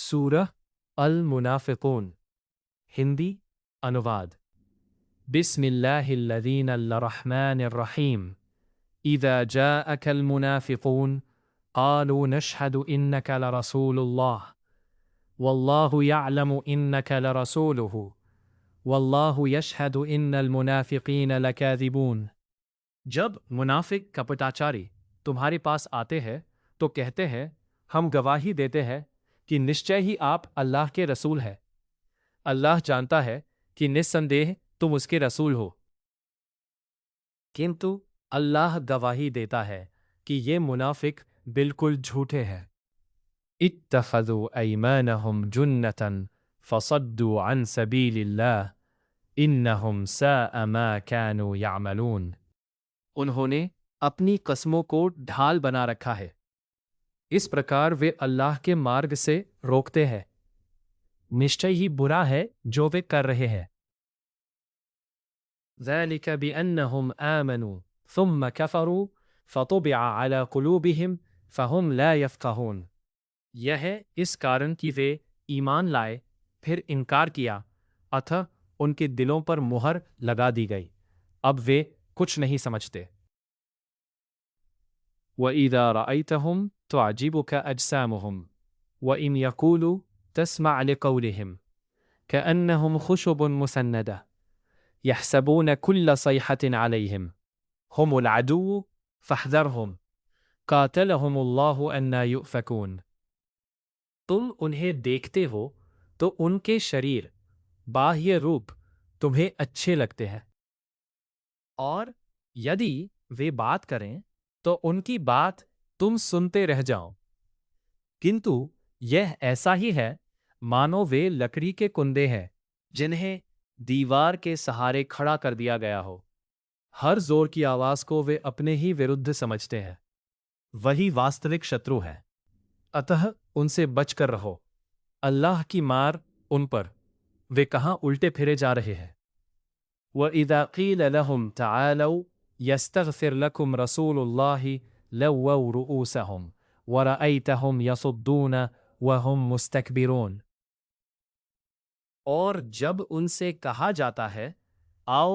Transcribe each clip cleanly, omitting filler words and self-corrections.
سورہ المنافقون ہندی انواد بسم اللہ الذین الرحمن الرحیم اذا جاءك المنافقون قالوا نشهد انك لرسول الله والله يعلم انك لرسوله والله يشهد ان المنافقین لكاذبون۔ جب منافق کپٹاچاری تمہارے پاس آتے ہیں تو کہتے ہیں ہم گواہی دیتے ہیں کہ نشچے ہی آپ اللہ کے رسول ہیں۔ اللہ جانتا ہے کہ نسندیہ تم اس کے رسول ہو، کنتو اللہ گواہی دیتا ہے کہ یہ منافق بالکل جھوٹے ہیں۔ اتخذوا ایمانہم جنۃ فصدوا عن سبیل اللہ انہم ساء ما كانوا یعملون۔ انہوں نے اپنی قسموں کو ڈھال بنا رکھا ہے، اس پرکار وہ اللہ کے مارگ سے روکتے ہیں، نشچے ہی برا ہے جو وہ کر رہے ہیں۔ ذلك بأنهم آمنوا ثم كفروا فطبع على قلوبهم فهم لا يفقهون۔ یہ ہے اس کارن کہ وہ ایمان لائے پھر انکار کیا، اتھا ان کے دلوں پر مہر لگا دی گئی، اب وہ کچھ نہیں سمجھتے۔ وَإِذَا رَأَيْتَهُمْ تُعْجِبُكَ أَجْسَامُهُمْ وَإِنْ يَقُولُوا تَسْمَعْ لِقَوْلِهِمْ كَأَنَّهُمْ خُشُبٌ مُّسَنَّدَةٌ يَحْسَبُونَ كُلَّ صَيْحَةٍ عَلَيْهِمْ هُمُ الْعَدُوُّ فَاحْذَرْهُمْ قَاتَلَهُمُ اللَّهُ أَنَّىٰ يُؤْفَكُونَ۔ تم انہیں دیکھتے ہو تو ان کے شریر باہیہ روپ تمہیں اچھے لگتے ہیں، اور یدی وہ بات کریں تو ان کی بات تم سنتے رہ جاؤ، کنتو یہ ایسا ہی ہے مانو وہ لکڑی کے کندے ہیں جنہیں دیوار کے سہارے کھڑا کر دیا گیا ہو، ہر زور کی آواز کو وہ اپنے ہی ورد سمجھتے ہیں، وہی واستوک شترو ہے، اتہ ان سے بچ کر رہو، اللہ کی مار ان پر، وہ کہاں الٹے پھرے جا رہے ہیں۔ وَإِذَا قِيلَ لَهُمْ تَعَالَوْا يَسْتَغْفِرْ لَكُمْ رَسُولُ اللَّهِ لَوَّوْا رُؤُوسَهُمْ وَرَأَيْتَهُمْ يَصُدُّونَ وَهُمْ مُسْتَكْبِرُونَ۔ اور جب ان سے کہا جاتا ہے آؤ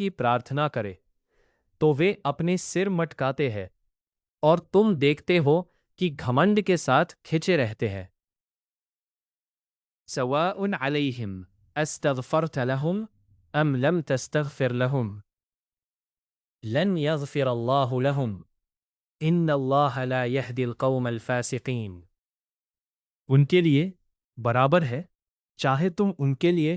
کی پرارتھنا کرے، تو وہ اپنے سر مٹکاتے ہیں، اور تم دیکھتے ہو کہ گھمنڈ کے ساتھ کھچے رہتے ہیں۔ سواء علیہم استغفرت لهم ام لم تستغفر لهم لن يغفر اللہ لهم ان اللہ لا يهدي القوم الفاسقین۔ ان کے لیے برابر ہے چاہے تم ان کے لیے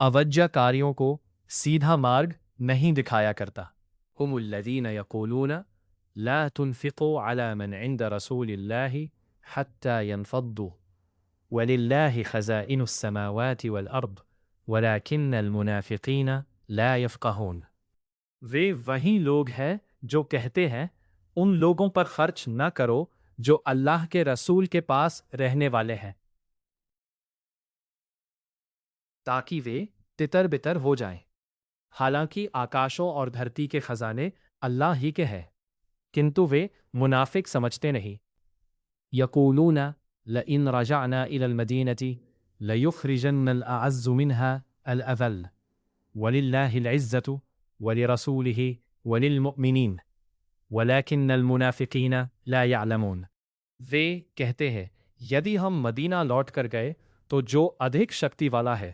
اوجہ کاریوں کو سیدھا مارگ نہیں دکھایا کرتا۔ هم الذین یقولون لا تنفقوا على من عند رسول الله حتى ينفضوا ولله خزائن السماوات والأرض ولكن المنافقین لا يفقهون۔ وہ وہی لوگ ہیں جو کہتے ہیں ان لوگوں پر خرچ نہ کرو جو اللہ کے رسول کے پاس رہنے والے ہیں، تاکہ وہ تتر بتر ہو جائیں، حالانکہ آکاشوں اور دھرتی کے خزانے اللہ ہی کے ہیں، کنتو وہ منافق سمجھتے نہیں۔ یقولون لئن رجعنا الى المدینة لیخرجن الاعز منها الاذل وللہ العزة ولرسولہ وللمؤمنین ولكن المنافقین لا يعلمون۔ وہ کہتے ہیں یدی ہم مدینہ لوٹ کر گئے تو جو ادھک شکتی والا ہے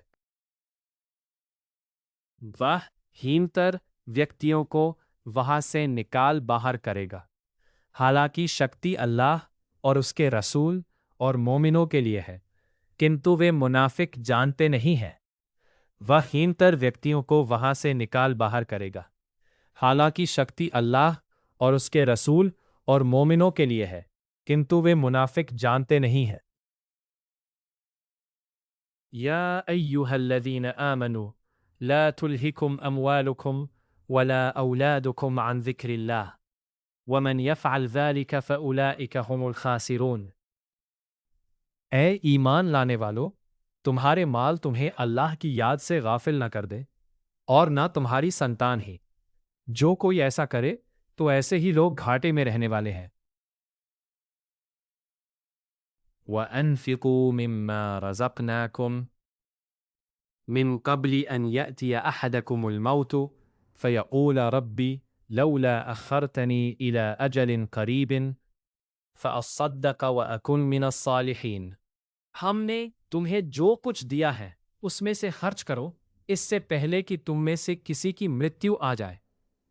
وہ ہینتر ویکتیوں کو وہاں سے نکال باہر کرے گا، حالانکہ شکتی اللہ اور اس کے رسول اور مومنوں کے لیے ہے، کنتو وہ منافق جانتے نہیں ہیں۔ وہ ہینتر ویکتیوں کو وہاں سے نکال باہر کرے گا، حالانکہ شکتی اللہ اور اس کے رسول اور مومنوں کے لیے ہے، کنتو وہ منافق جانتے نہیں ہیں۔ یا ایھا الذین آمنوا لا تلہکم اموالکم ولا اولادکم عن ذکر اللہ ومن یفعل ذلک فاولئک هم الخاسرون۔ اے ایمان لانے والو، تمہارے مال تمہیں اللہ کی یاد سے غافل نہ کر دے، اور نہ تمہاری سنتان ہی۔ جو کوئی ایسا کرے تو ایسے ہی لوگ گھاٹے میں رہنے والے ہیں۔ وَأَنفِقُوا مِمَّا رَزَقْنَاكُمْ من قبل أن يأتي أحدكم الموت فيقول ربي لولا أخرتني إلى أجل قريب فأصدق وأكن من الصالحين۔ ہم نے تمہیں جو کچھ دیا ہے اس میں سے خرچ کرو، اس سے پہلے کہ تم میں سے کسی کی مرتیو آ جائے،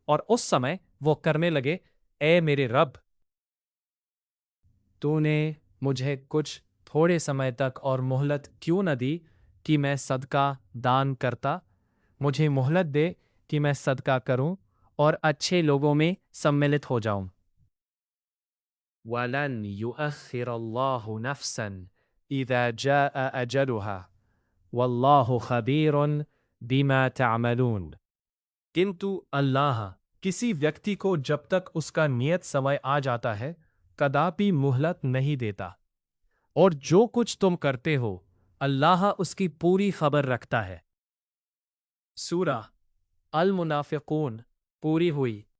اور اس سمے وہ کرنے لگے، اے میرے رب، تو نے مجھے کچھ تھوڑے سمے تک اور مہلت کیوں نہ دی کہ میں صدقہ دان کرتا؟ مجھے مہلت دے کہ میں صدقہ کروں اور اچھے لوگوں میں سملت ہو جاؤں۔ وَلَن يُؤَخِّرَ اللَّهُ نَفْسًا إِذَا جَاءَ أَجَلُهَا وَاللَّهُ خَبِيرٌ بِمَا تَعْمَلُونَ۔ کنتو اللہ کسی ویکتی کو جب تک اس کا نیت سمے آ جاتا ہے کداپی مہلت نہیں دیتا، اور جو کچھ تم کرتے ہو اللہ اس کی پوری خبر رکھتا ہے۔ سورہ المنافقون پوری ہوئی۔